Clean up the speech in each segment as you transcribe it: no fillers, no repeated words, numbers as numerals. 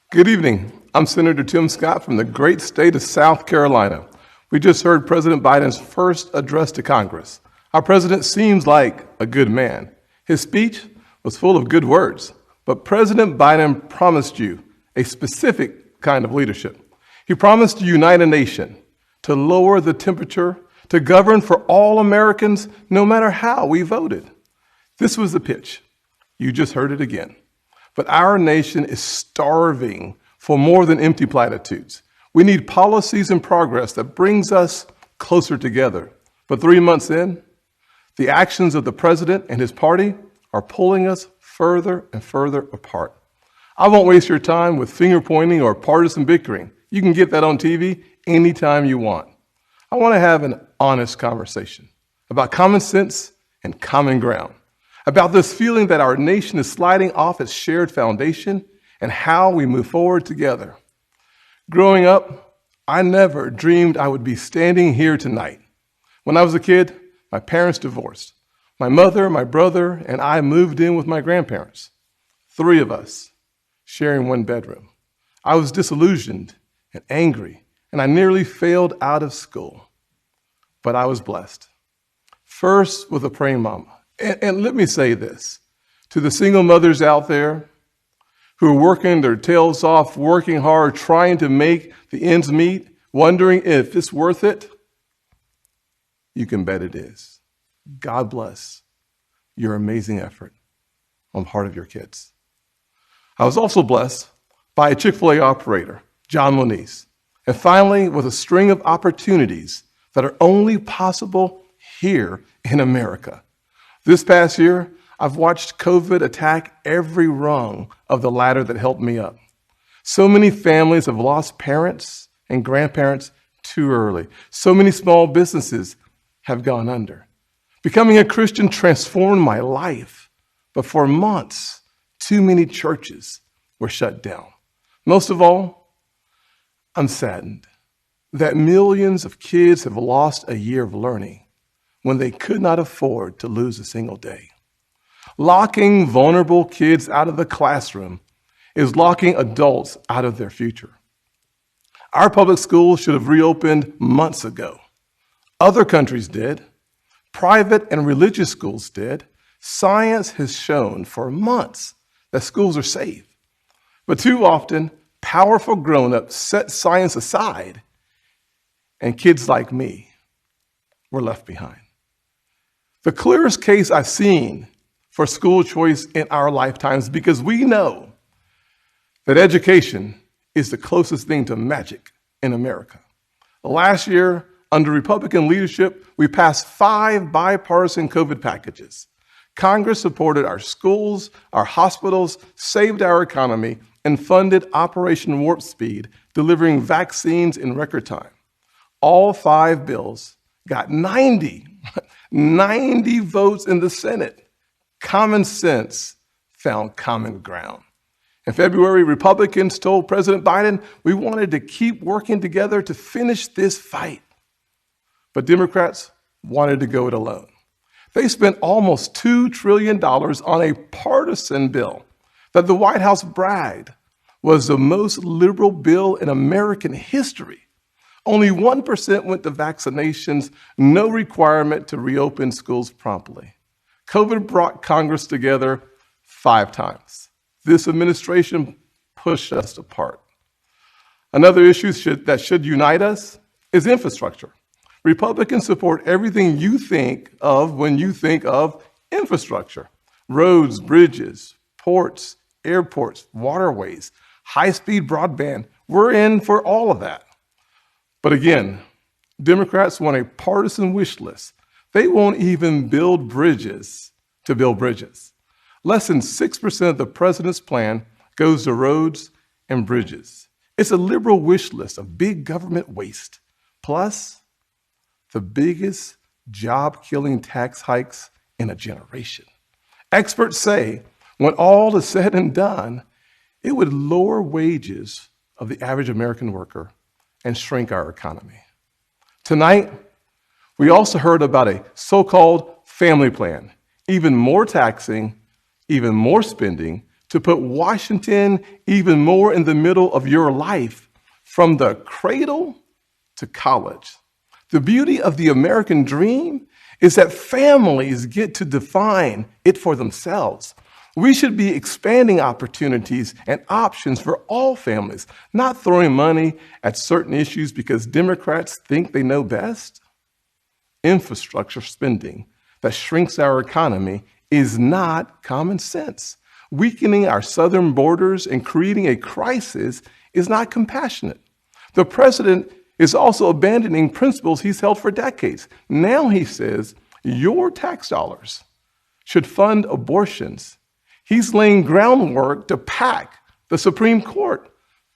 Good evening. I'm Senator Tim Scott from the great state of South Carolina. We just heard President Biden's first address to Congress. Our president seems like a good man. His speech was full of good words, but President Biden promised you a specific kind of leadership. He promised to unite a nation, to lower the temperature, to govern for all Americans, no matter how we voted. This was the pitch. You just heard it again. But our nation is starving for more than empty platitudes. We need policies and progress that brings us closer together. But 3 months in, the actions of the president and his party are pulling us further and further apart. I won't waste your time with finger pointing or partisan bickering. You can get that on TV anytime you want. I want to have an honest conversation about common sense and common ground, about this feeling that our nation is sliding off its shared foundation and how we move forward together. Growing up, I never dreamed I would be standing here tonight. When I was a kid, my parents divorced. My mother, my brother, and I moved in with my grandparents. 3 of us sharing one bedroom. I was disillusioned and angry, and I nearly failed out of school. But I was blessed. First, with a praying mama. And let me say this, to the single mothers out there who are working their tails off, working hard, trying to make the ends meet, wondering if it's worth it, you can bet it is. God bless your amazing effort on the part of your kids. I was also blessed by a Chick-fil-A operator, John Moniz, and finally with a string of opportunities that are only possible here in America. This past year, I've watched COVID attack every rung of the ladder that helped me up. So many families have lost parents and grandparents too early. So many small businesses have gone under. Becoming a Christian transformed my life, but for months, too many churches were shut down. Most of all, I'm saddened that millions of kids have lost a year of learning when they could not afford to lose a single day. Locking vulnerable kids out of the classroom is locking adults out of their future. Our public schools should have reopened months ago. Other countries did. Private and religious schools did. Science has shown for months that schools are safe. But too often, powerful grown-ups set science aside, and kids like me were left behind. The clearest case I've seen for school choice in our lifetimes, because we know that education is the closest thing to magic in America. Last year, under Republican leadership, we passed 5 bipartisan COVID packages. Congress supported our schools, our hospitals, saved our economy, and funded Operation Warp Speed, delivering vaccines in record time. All 5 bills got 90 votes in the Senate. Common sense found common ground. In February, Republicans told President Biden we wanted to keep working together to finish this fight. But Democrats wanted to go it alone. They spent almost $2 trillion on a partisan bill that the White House bragged was the most liberal bill in American history. Only 1% went to vaccinations, no requirement to reopen schools promptly. COVID brought Congress together 5 times. This administration pushed us apart. Another issue that should unite us is infrastructure. Republicans support everything you think of when you think of infrastructure. Roads, bridges, ports, airports, waterways, high-speed broadband. We're in for all of that. But again, Democrats want a partisan wish list. They won't even build bridges to build bridges. Less than 6% of the president's plan goes to roads and bridges. It's a liberal wish list of big government waste, plus the biggest job-killing tax hikes in a generation. Experts say when all is said and done, it would lower wages of the average American worker and shrink our economy. Tonight, we also heard about a so-called family plan, even more taxing, even more spending to put Washington even more in the middle of your life from the cradle to college. The beauty of the American dream is that families get to define it for themselves. We should be expanding opportunities and options for all families, not throwing money at certain issues because Democrats think they know best. Infrastructure spending that shrinks our economy is not common sense. Weakening our southern borders and creating a crisis is not compassionate. The president is also abandoning principles he's held for decades. Now he says your tax dollars should fund abortions. He's laying groundwork to pack the Supreme Court.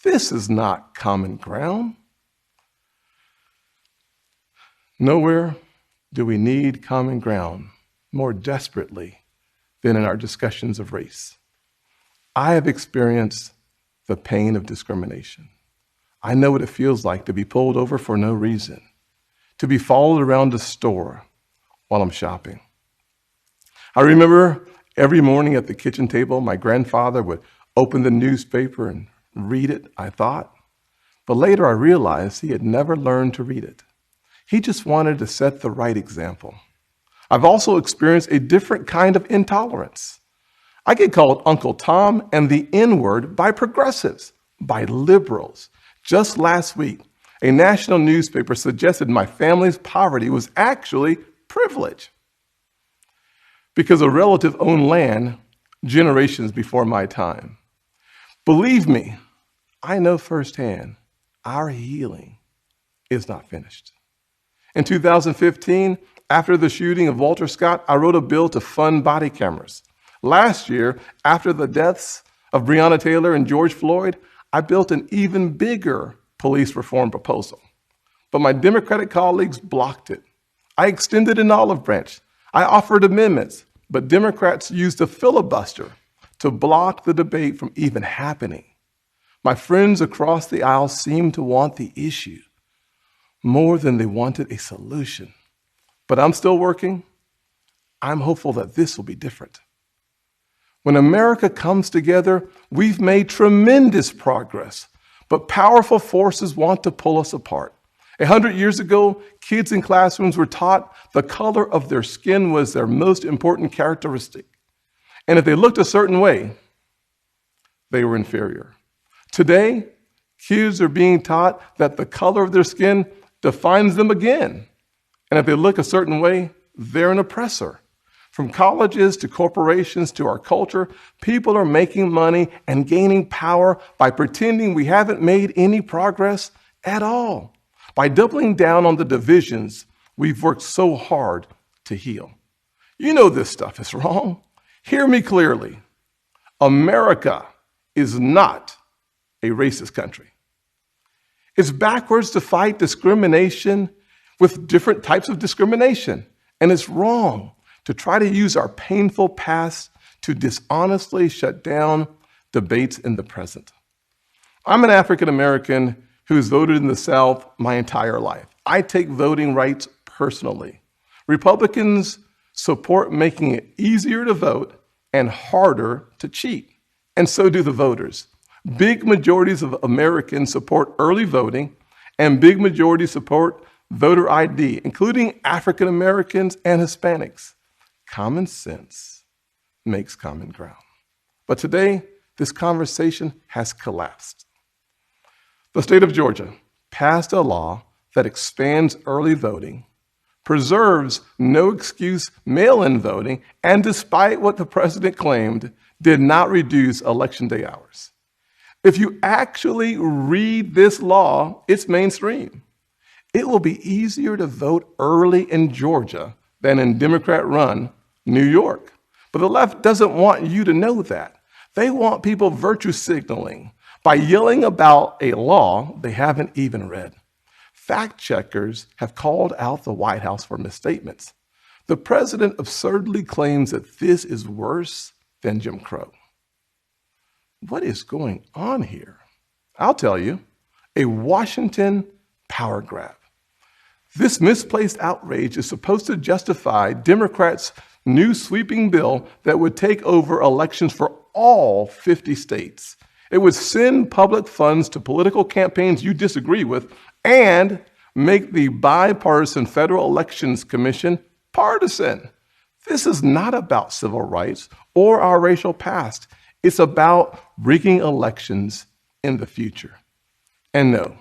This is not common ground. Nowhere do we need common ground more desperately than in our discussions of race. I have experienced the pain of discrimination. I know what it feels like to be pulled over for no reason, to be followed around the store while I'm shopping. I remember every morning at the kitchen table, my grandfather would open the newspaper and read it, I thought. But later I realized he had never learned to read it. He just wanted to set the right example. I've also experienced a different kind of intolerance. I get called Uncle Tom and the N-word by progressives, by liberals. Just last week, a national newspaper suggested my family's poverty was actually privilege because a relative owned land generations before my time. Believe me, I know firsthand our healing is not finished. In 2015, after the shooting of Walter Scott, I wrote a bill to fund body cameras. Last year, after the deaths of Breonna Taylor and George Floyd, I built an even bigger police reform proposal. But my Democratic colleagues blocked it. I extended an olive branch. I offered amendments, but Democrats used a filibuster to block the debate from even happening. My friends across the aisle seemed to want the issue more than they wanted a solution. But I'm still working. I'm hopeful that this will be different. When America comes together, we've made tremendous progress, but powerful forces want to pull us apart. 100 years ago, kids in classrooms were taught the color of their skin was their most important characteristic. And if they looked a certain way, they were inferior. Today, kids are being taught that the color of their skin defines them again. And if they look a certain way, they're an oppressor. From colleges to corporations to our culture, people are making money and gaining power by pretending we haven't made any progress at all, by doubling down on the divisions we've worked so hard to heal. You know this stuff is wrong. Hear me clearly. America is not a racist country. It's backwards to fight discrimination with different types of discrimination, and it's wrong to try to use our painful past to dishonestly shut down debates in the present. I'm an African American who's voted in the South my entire life. I take voting rights personally. Republicans support making it easier to vote and harder to cheat, and so do the voters. Big majorities of Americans support early voting, and big majorities support voter ID, including African Americans and Hispanics. Common sense makes common ground. But today, this conversation has collapsed. The state of Georgia passed a law that expands early voting, preserves no excuse mail-in voting, and despite what the president claimed, did not reduce election day hours. If you actually read this law, it's mainstream. It will be easier to vote early in Georgia than in Democrat-run New York. But the left doesn't want you to know that. They want people virtue signaling by yelling about a law they haven't even read. Fact checkers have called out the White House for misstatements. The president absurdly claims that this is worse than Jim Crow. What is going on here? I'll tell you, a Washington power grab. This misplaced outrage is supposed to justify Democrats' new sweeping bill that would take over elections for all 50 states. It would send public funds to political campaigns you disagree with and make the bipartisan Federal Elections Commission partisan. This is not about civil rights or our racial past. It's about rigging elections in the future. And no,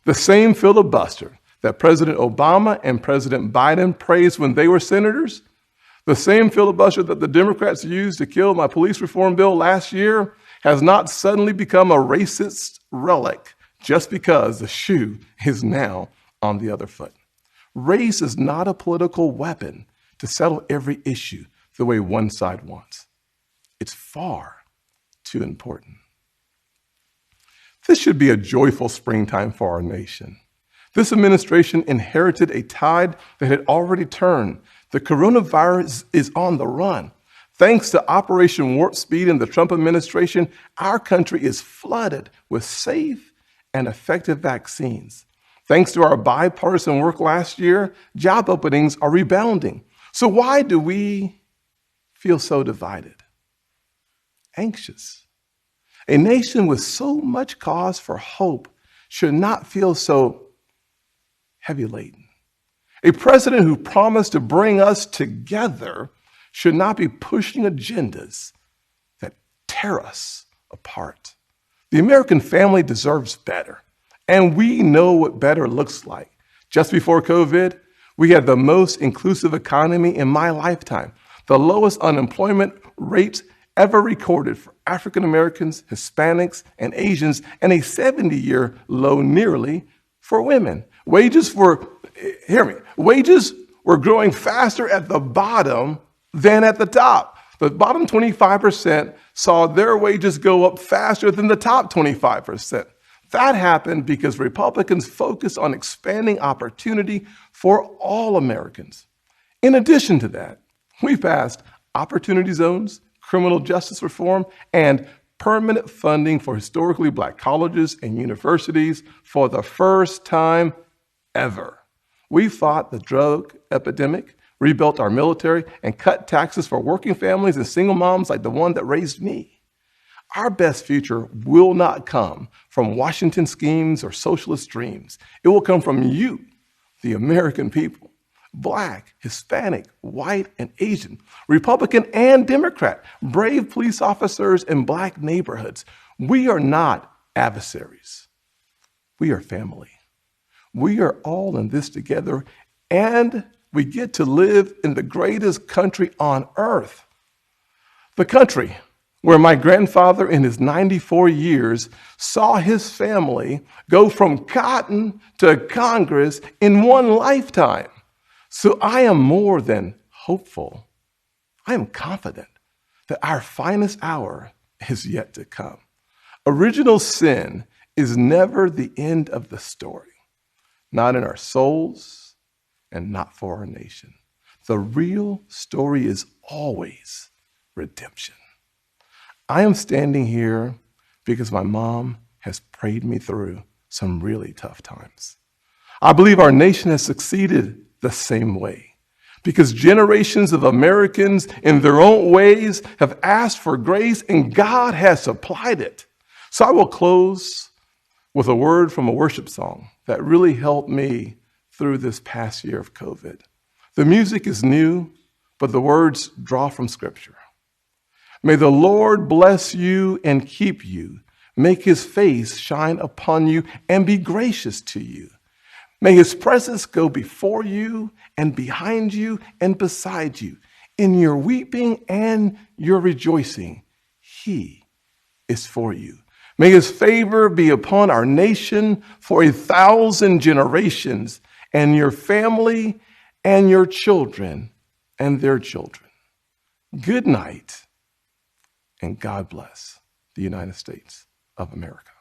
the same filibuster that President Obama and President Biden praised when they were senators, the same filibuster that the Democrats used to kill my police reform bill last year, has not suddenly become a racist relic just because the shoe is now on the other foot. Race is not a political weapon to settle every issue the way one side wants. It's far too important. This should be a joyful springtime for our nation. This administration inherited a tide that had already turned. The coronavirus is on the run. Thanks to Operation Warp Speed and the Trump administration, our country is flooded with safe and effective vaccines. Thanks to our bipartisan work last year, job openings are rebounding. So why do we feel so divided? Anxious. A nation with so much cause for hope should not feel so heavy laden. A president who promised to bring us together should not be pushing agendas that tear us apart. The American family deserves better, and we know what better looks like. Just before COVID, we had the most inclusive economy in my lifetime, the lowest unemployment rates ever recorded for African Americans, Hispanics, and Asians, and a 70-year low nearly for women. Wages were growing faster at the bottom than at the top. The bottom 25% saw their wages go up faster than the top 25%. That happened because Republicans focused on expanding opportunity for all Americans. In addition to that, we passed opportunity zones, criminal justice reform, and permanent funding for historically Black colleges and universities for the first time ever. We fought the drug epidemic, rebuilt our military, and cut taxes for working families and single moms like the one that raised me. Our best future will not come from Washington schemes or socialist dreams. It will come from you, the American people, Black, Hispanic, white, and Asian, Republican and Democrat, brave police officers in Black neighborhoods. We are not adversaries. We are family. We are all in this together, and we get to live in the greatest country on earth. The country where my grandfather in his 94 years saw his family go from cotton to Congress in one lifetime. So I am more than hopeful. I am confident that our finest hour is yet to come. Original sin is never the end of the story, not in our souls and not for our nation. The real story is always redemption. I am standing here because my mom has prayed me through some really tough times. I believe our nation has succeeded the same way because generations of Americans in their own ways have asked for grace and God has supplied it. So I will close with a word from a worship song that really helped me through this past year of COVID. The music is new, but the words draw from Scripture. May the Lord bless you and keep you, make his face shine upon you and be gracious to you. May his presence go before you and behind you and beside you. In your weeping and your rejoicing, he is for you. May his favor be upon our nation for 1,000 generations, and your family and your children and their children. Good night, and God bless the United States of America.